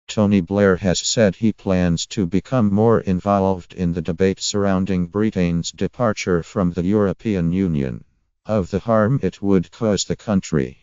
Tony Blair has said he plans to become more involved in the debate surrounding Britain's departure from the European Union, of the harm it would cause the country.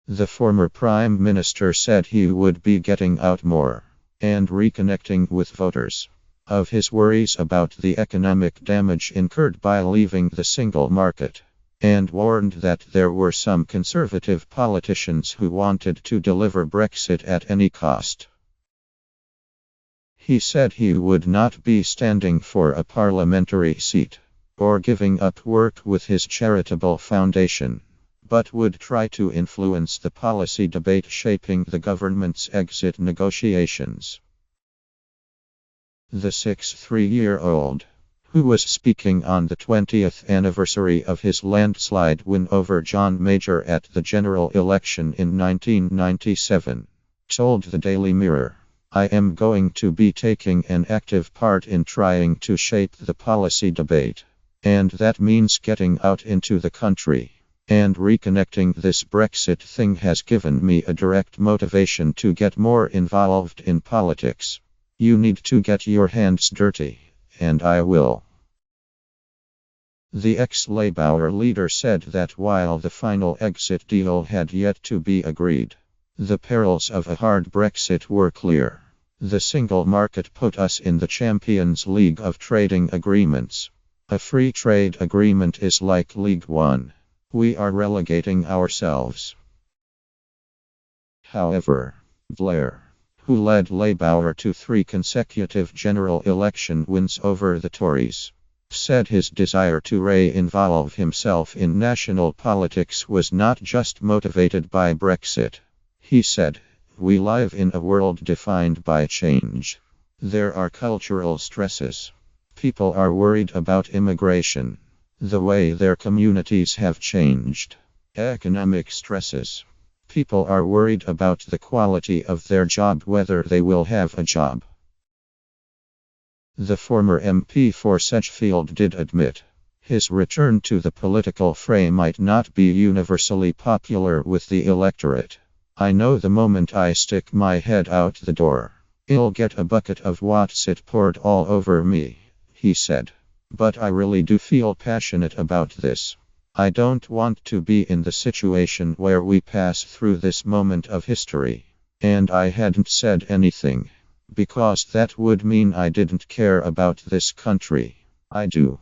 The former Prime Minister said he would be getting out more and reconnecting with voters of his worries about the economic damage incurred by leaving the single market, and warned that there were some conservative politicians who wanted to deliver Brexit at any cost. He said he would not be standing for a parliamentary seat or giving up work with his charitable foundation, but would try to influence the policy debate shaping the government's exit negotiations. The 63-year-old, who was speaking on the 20th anniversary of his landslide win over John Major at the general election in 1997, told the Daily Mirror, "I am going to be taking an active part in trying to shape the policy debate, and that means getting out into the country. And reconnecting. This Brexit thing has given me a direct motivation to get more involved in politics. You need to get your hands dirty, and I will." The ex-Labour leader said that while the final exit deal had yet to be agreed, the perils of a hard Brexit were clear. "The single market put us in the Champions League of trading agreements. A free trade agreement is like League One. We are relegating ourselves." However, Blair, who led Labour to 3 consecutive general election wins over the Tories, said his desire to re-involve himself in national politics was not just motivated by Brexit. He said, "We live in a world defined by change. There are cultural stresses. People are worried about immigration, the way their communities have changed. Economic stresses. People are worried about the quality of their job, whether they will have a job." The former MP for Sedgefield did admit his return to the political fray might not be universally popular with the electorate. "I know the moment I stick my head out the door, I'll get a bucket of what's it poured all over me," he said. "But I really do feel passionate about this. I don't want to be in the situation where we pass through this moment of history, and I hadn't said anything, because that would mean I didn't care about this country. I do."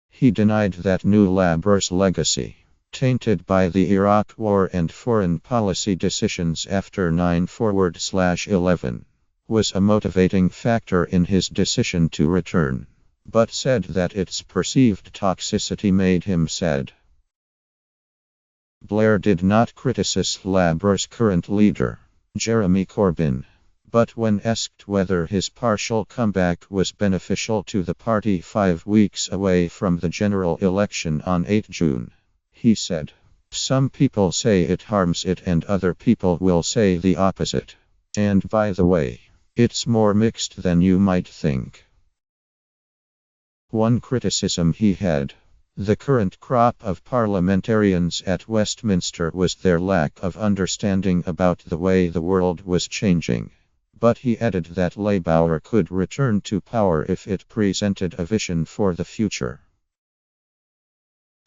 He denied that New Labour's legacy, tainted by the Iraq War and foreign policy decisions after 9/11, was a motivating factor in his decision to return, but said that its perceived toxicity made him sad. Blair did not criticize Labour's current leader, Jeremy Corbyn, but when asked whether his partial comeback was beneficial to the party 5 weeks away from the general election on 8 June, he said, "Some people say it harms it and other people will say the opposite. And by the way, it's more mixed than you might think." One criticism he had, the current crop of parliamentarians at Westminster, was their lack of understanding about the way the world was changing. But he added that Labour could return to power if it presented a vision for the future.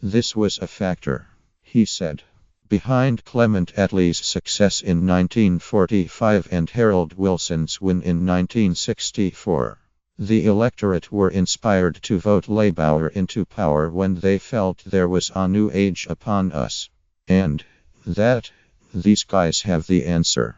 "This was a factor," he said, "behind Clement Attlee's success in 1945 and Harold Wilson's win in 1964. The electorate were inspired to vote Labour into power when they felt there was a new age upon us. And that, these guys have the answer."